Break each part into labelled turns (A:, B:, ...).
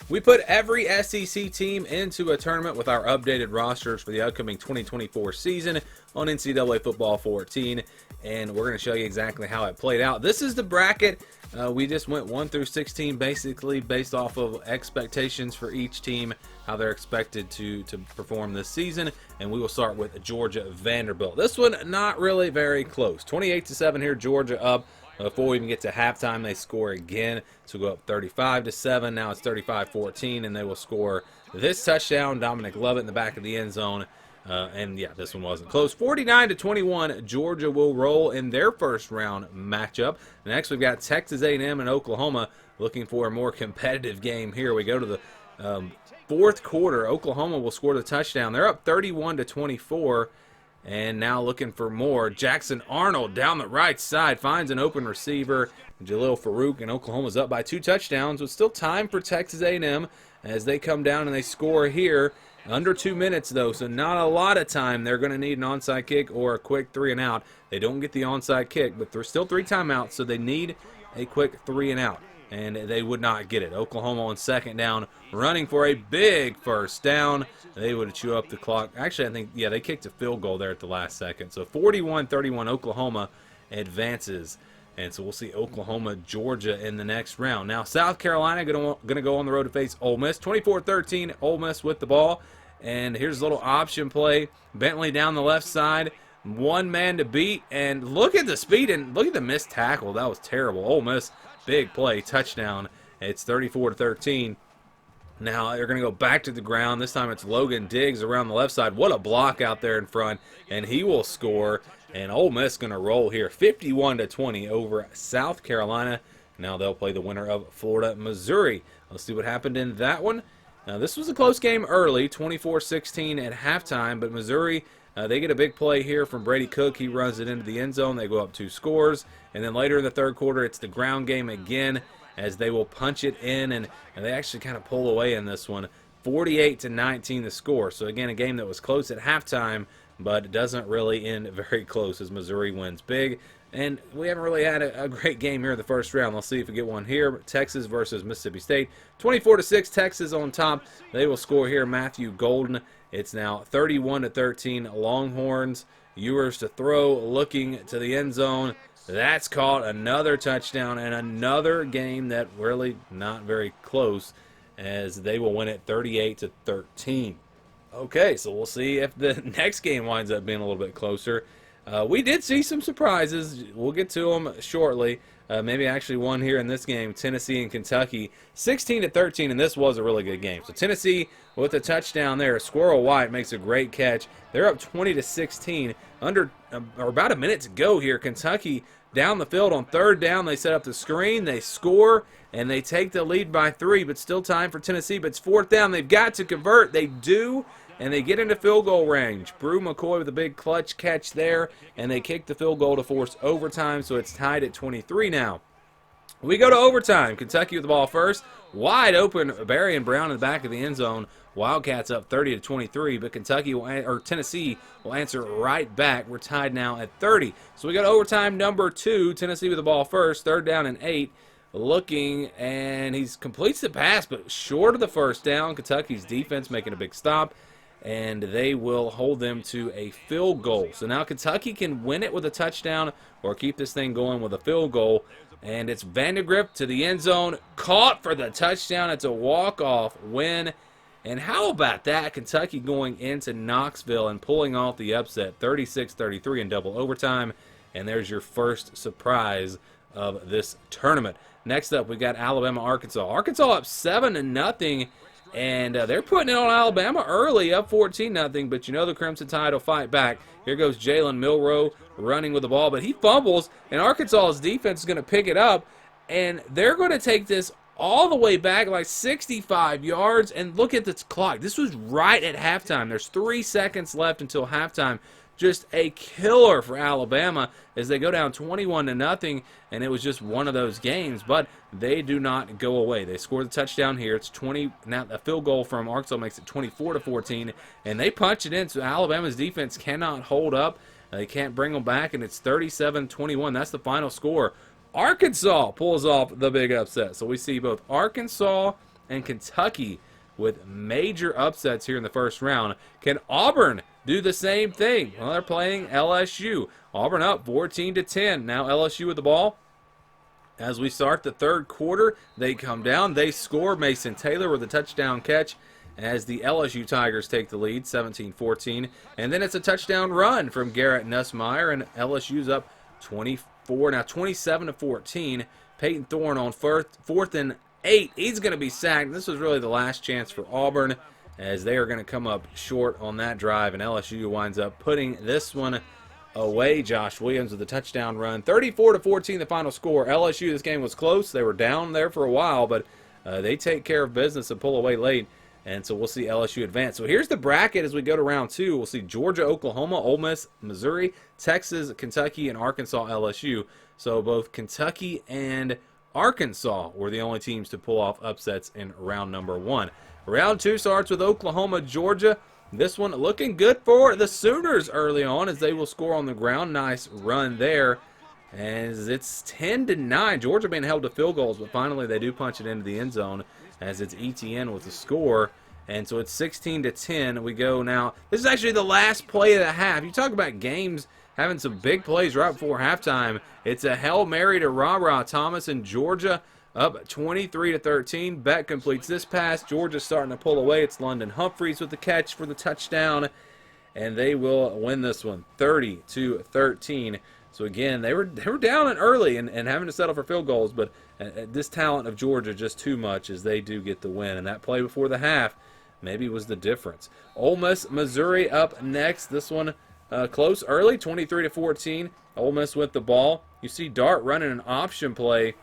A: We put every SEC team into a tournament with our updated rosters for the upcoming 2024 season on NCAA Football 14, and we're going to show you exactly how it played out. This is the bracket. We just went 1 through 16 basically based off of expectations for each team, how they're expected to perform this season, and we will start with Georgia Vanderbilt. This one not really very close. 28-7 here, Georgia up. Before we even get to halftime, they score again. So go up 35-7. Now it's 35-14, and they will score this touchdown. Dominic Lovett in the back of the end zone. And yeah, this one wasn't close. 49-21, Georgia will roll in their first round matchup. Next, we've got Texas A&M and Oklahoma looking for a more competitive game here. We go to the fourth quarter. Oklahoma will score the touchdown. They're up 31-24. And now looking for more. Jackson Arnold down the right side finds an open receiver. Jalil Farouk, and Oklahoma's up by 2 touchdowns. With still time for Texas A&M as they come down and they score here. Under 2 minutes, though, so not a lot of time. They're going to need an onside kick or a quick 3 and out. They don't get the onside kick, but there's still 3 timeouts, so they need a quick 3 and out. And they would not get it. Oklahoma on second down, running for a big first down. They would chew up the clock. Actually, I think, yeah, they kicked a field goal there at the last second. So 41-31, Oklahoma advances. And so we'll see Oklahoma, Georgia in the next round. Now, South Carolina going to go on the road to face Ole Miss. 24-13, Ole Miss with the ball. And here's a little option play. Bentley down the left side. 1 man to beat. And look at the speed and look at the missed tackle. That was terrible. Ole Miss, big play, touchdown. It's 34-13. Now they're going to go back to the ground. This time it's Logan Diggs around the left side. What a block out there in front. And he will score. And Ole Miss going to roll here. 51-20 over South Carolina. Now they'll play the winner of Florida, Missouri. Let's see what happened in that one. Now this was a close game early. 24-16 at halftime. But Missouri, they get a big play here from Brady Cook. He runs it into the end zone. They go up 2 scores. And then later in the third quarter, it's the ground game again, as they will punch it in, and they actually kind of pull away in this one. 48-19 the score. So again, a game that was close at halftime, but it doesn't really end very close as Missouri wins big. And we haven't really had a great game here in the first round. Let's see if we get one here. Texas versus Mississippi State. 24-6, Texas on top. They will score here. Matthew Golden. It's now 31-13, Longhorns. Ewers to throw, looking to the end zone. That's caught. Another touchdown, and another game that really not very close, as they will win it 38-13. Okay, so we'll see if the next game winds up being a little bit closer. We did see some surprises. We'll get to them shortly. Maybe actually one here in this game, Tennessee and Kentucky, 16-13, and this was a really good game. So Tennessee with a touchdown there. Squirrel White makes a great catch. They're up 20-16. Under or about a minute to go here. Kentucky down the field on third down. They set up the screen. They score, and they take the lead by 3, but still time for Tennessee. But it's fourth down. They've got to convert. They do, and they get into field goal range. Brew McCoy with a big clutch catch there, and they kick the field goal to force overtime, so it's tied at 23 now. We go to overtime. Kentucky with the ball first. Wide open, Barry and Brown in the back of the end zone. Wildcats up 30-23, but Tennessee will answer right back. We're tied now at 30. So we got overtime number 2. Tennessee with the ball first. Third down and 8. Looking, and he completes the pass, but short of the first down. Kentucky's defense making a big stop, and they will hold them to a field goal. So now Kentucky can win it with a touchdown or keep this thing going with a field goal. And it's Vandegrift to the end zone, caught for the touchdown. It's a walk-off win. And how about that? Kentucky going into Knoxville and pulling off the upset, 36-33 in double overtime. And there's your first surprise of this tournament. Next up, we got Alabama-Arkansas. Arkansas up 7-0, and they're putting it on Alabama early, up 14-0. But you know the Crimson Tide will fight back. Here goes Jalen Milroe running with the ball, but he fumbles, and Arkansas's defense is going to pick it up, and they're going to take this all the way back, like 65 yards, and look at this clock. This was right at halftime. There's 3 seconds left until halftime. Just a killer for Alabama as they go down 21-0, and it was just one of those games, but they do not go away. They score the touchdown here. It's 20. Now a field goal from Arkansas makes it 24-14, and they punch it in, so Alabama's defense cannot hold up. They can't bring them back, and it's 37-21. That's the final score. Arkansas pulls off the big upset. So we see both Arkansas and Kentucky with major upsets here in the first round. Can Auburn do the same thing? Well, they're playing LSU. Auburn up 14-10. Now LSU with the ball. As we start the third quarter, they come down. They score. Mason Taylor with a touchdown catch as the LSU Tigers take the lead, 17-14. And then it's a touchdown run from Garrett Nussmeier, and LSU's up 24, now 27-14. Peyton Thorne on fourth and 8. He's going to be sacked. This was really the last chance for Auburn, as they are going to come up short on that drive, and LSU winds up putting this one away. Josh Williams with a touchdown run. 34-14 the final score. LSU, this game was close. They were down there for a while, but they take care of business and pull away late. And so we'll see LSU advance. So here's the bracket as we go to round 2. We'll see Georgia, Oklahoma, Ole Miss, Missouri, Texas, Kentucky, and Arkansas, LSU. So both Kentucky and Arkansas were the only teams to pull off upsets in round number 1. Round 2 starts with Oklahoma, Georgia. This one looking good for the Sooners early on, as they will score on the ground. Nice run there, as it's 10-9. Georgia being held to field goals, but finally they do punch it into the end zone, as it's ETN with the score. And so it's 16-10. We go now. This is actually the last play of the half. You talk about games having some big plays right before halftime. It's a Hail Mary to Ra Thomas in Georgia, up 23-13. Beck completes this pass. Georgia's starting to pull away. It's London Humphreys with the catch for the touchdown, and they will win this one 30-13. So again, they were down and early and having to settle for field goals, but this talent of Georgia just too much, as they do get the win. And that play before the half maybe was the difference. Ole Miss, Missouri up next. This one close early, 23-14. Ole Miss with the ball. You see Dart running an option play,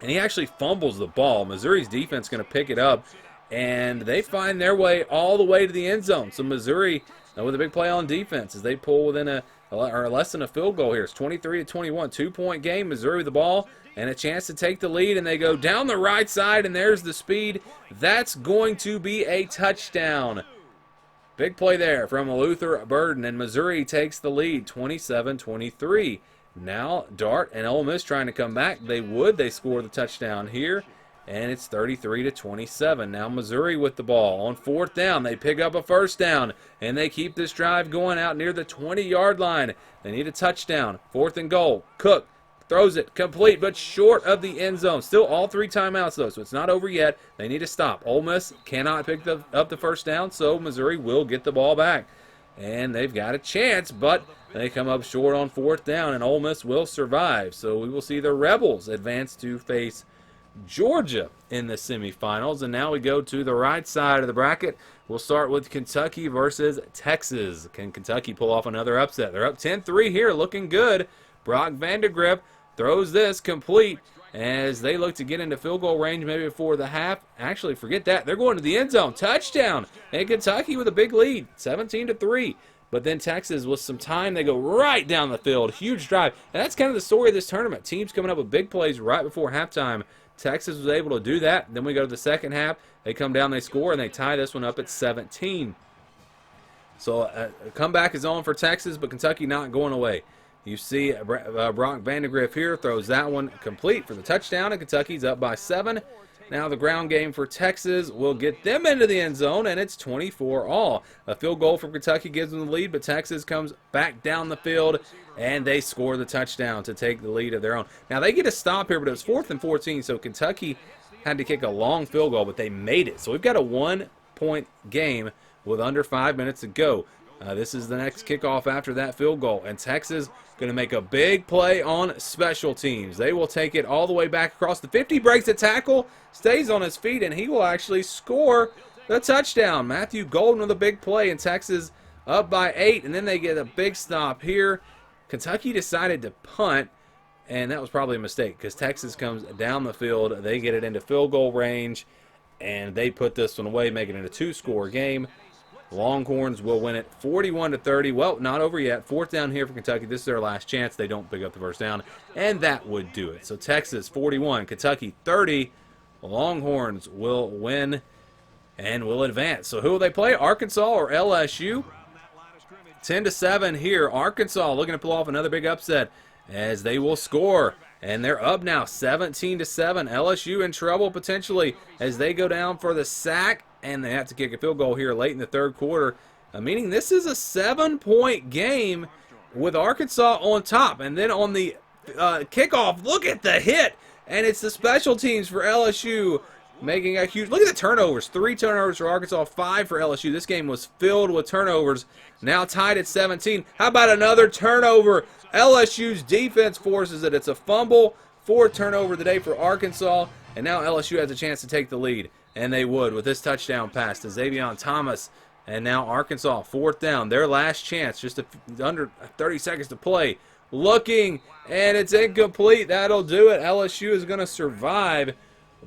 A: and he actually fumbles the ball. Missouri's defense going to pick it up, and they find their way all the way to the end zone. So Missouri with a big play on defense as they pull within or less than a field goal here. It's 23-21, 2-point game. Missouri with the ball and a chance to take the lead, and they go down the right side, and there's the speed. That's going to be a touchdown. Big play there from Luther Burden, and Missouri takes the lead, 27-23. Now Dart and Ole Miss trying to come back. They score the touchdown here, and it's 33-27. Now Missouri with the ball on fourth down. They pick up a first down, and they keep this drive going out near the 20-yard line. They need a touchdown. 4th and goal. Cook throws it complete, but short of the end zone. Still all 3 timeouts, though, so it's not over yet. They need to stop. Ole Miss cannot pick up the first down, so Missouri will get the ball back. And they've got a chance, but they come up short on 4th down, and Ole Miss will survive. So we will see the Rebels advance to face Georgia in the semifinals. And now we go to the right side of the bracket. We'll start with Kentucky versus Texas. Can Kentucky pull off another upset? They're up 10-3 here, looking good. Brock Vandegrift throws this complete as they look to get into field goal range maybe before the half. Actually, forget that. They're going to the end zone. Touchdown. And Kentucky with a big lead, 17-3. But then Texas, with some time, they go right down the field. Huge drive. And that's kind of the story of this tournament. Teams coming up with big plays right before halftime. Texas was able to do that. Then we go to the second half. They come down, they score, and they tie this one up at 17. So a comeback is on for Texas, but Kentucky not going away. You see Brock Vandegrift here throws that one complete for the touchdown, and Kentucky's up by 7. Now the ground game for Texas will get them into the end zone, and it's 24-all. A field goal from Kentucky gives them the lead, but Texas comes back down the field, and they score the touchdown to take the lead of their own. Now they get a stop here, but it was 4th and 14, so Kentucky had to kick a long field goal, but they made it. So we've got a 1-point game with under 5 minutes to go. This is the next kickoff after that field goal, and Texas going to make a big play on special teams. They will take it all the way back across the 50, breaks a tackle, stays on his feet, and he will actually score the touchdown. Matthew Golden with a big play, and Texas up by 8, and then they get a big stop here. Kentucky decided to punt, and that was probably a mistake because Texas comes down the field. They get it into field goal range, and they put this one away, making it a 2-score game. Longhorns will win it 41-30. Well, not over yet. 4th down here for Kentucky. This is their last chance. They don't pick up the first down, and that would do it. So Texas 41, Kentucky 30. Longhorns will win and will advance. So who will they play? Arkansas or LSU? 10-7 here. Arkansas looking to pull off another big upset as they will score. And they're up now 17-7. LSU in trouble potentially as they go down for the sack, and they have to kick a field goal here late in the third quarter, meaning this is a 7-point game with Arkansas on top. And then on the kickoff, look at the hit, and it's the special teams for LSU making a huge, look at the turnovers. 3 turnovers for Arkansas, 5 for LSU. This game was filled with turnovers, now tied at 17. How about another turnover? LSU's defense forces it. It's a fumble, 4th turnover of the day for Arkansas, and now LSU has a chance to take the lead, and they would with this touchdown pass to Xavier Thomas. And now Arkansas, 4th down, their last chance, just under 30 seconds to play. Looking, and it's incomplete. That'll do it. LSU is going to survive.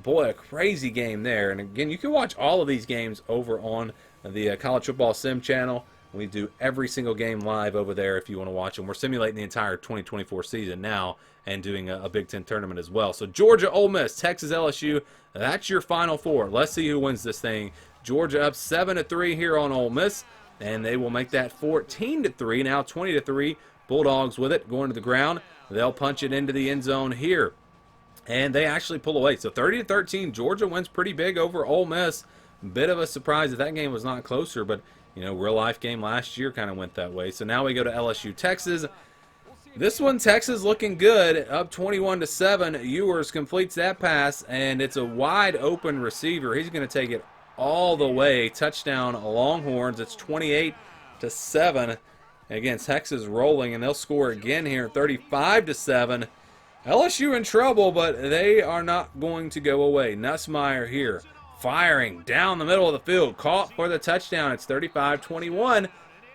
A: Boy, a crazy game there. And again, you can watch all of these games over on the College Football Sim channel. We do every single game live over there if you want to watch them. We're simulating the entire 2024 season now and doing a Big Ten tournament as well. So Georgia, Ole Miss, Texas, LSU, that's your Final Four. Let's see who wins this thing. Georgia up 7-3 here on Ole Miss, and they will make that 14-3, now 20-3. Bulldogs with it, going to the ground. They'll punch it into the end zone here, and they actually pull away. So 30-13, Georgia wins pretty big over Ole Miss. Bit of a surprise that game was not closer, but you know, real life game last year kind of went that way. So now we go to LSU, Texas. This one, Texas looking good, up 21-7. Ewers completes that pass, and it's a wide open receiver. He's going to take it all the way. Touchdown, Longhorns. It's 28-7. Again, Texas rolling, and they'll score again here, 35-7. LSU in trouble, but they are not going to go away. Nussmeier here, firing down the middle of the field, caught for the touchdown. It's 35-21.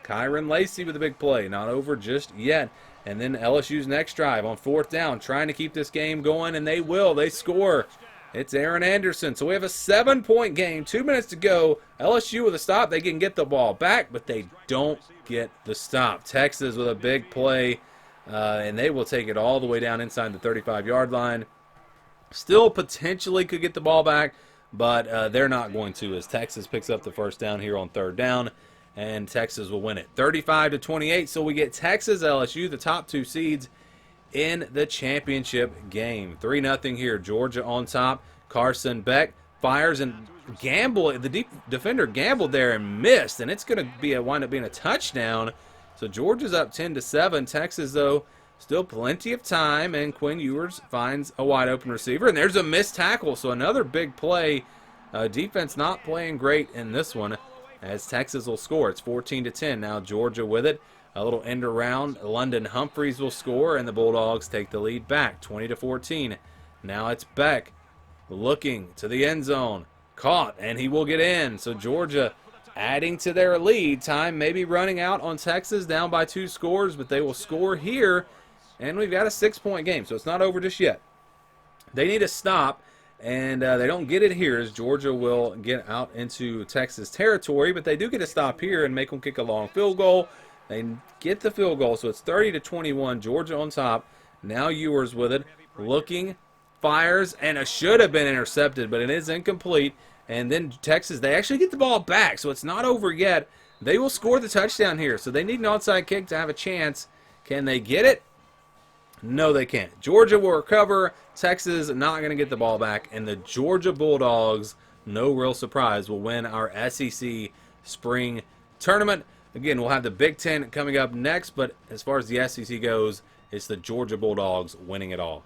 A: Kyron Lacey with a big play, not over just yet. And then LSU's next drive on 4th down, trying to keep this game going, and they will. They score. It's Aaron Anderson. So we have a 7-point game, 2 minutes to go. LSU with a stop. They can get the ball back, but they don't get the stop. Texas with a big play, and they will take it all the way down inside the 35-yard line. Still potentially could get the ball back, but they're not going to, as Texas picks up the 1st down here on 3rd down, and Texas will win it 35-28. So we get Texas, LSU, the top 2 seeds in the championship game. 3-0 here. Georgia on top. Carson Beck fires and the deep defender gambled there and missed, and it's going to wind up being a touchdown. So Georgia's up 10-7. Texas, though, still plenty of time, and Quinn Ewers finds a wide open receiver, and there's a missed tackle. So another big play. Defense not playing great in this one, as Texas will score. It's 14-10. Now Georgia with it. A little end around. London Humphreys will score, and the Bulldogs take the lead back, 20-14. Now it's Beck looking to the end zone. Caught, and he will get in. So Georgia adding to their lead. Time maybe running out on Texas, down by 2 scores, but they will score here, and we've got a 6-point game, so it's not over just yet. They need a stop, and they don't get it here, as Georgia will get out into Texas territory, but they do get a stop here and make them kick a long field goal. They get the field goal, so it's 30-21. Georgia on top. Now Ewers with it, looking, fires, and it should have been intercepted, but it is incomplete. And then Texas, they actually get the ball back, so it's not over yet. They will score the touchdown here, so they need an onside kick to have a chance. Can they get it? No, they can't. Georgia will recover. Texas not going to get the ball back, and the Georgia Bulldogs, no real surprise, will win our SEC spring tournament. Again, we'll have the Big Ten coming up next, but as far as the SEC goes, it's the Georgia Bulldogs winning it all.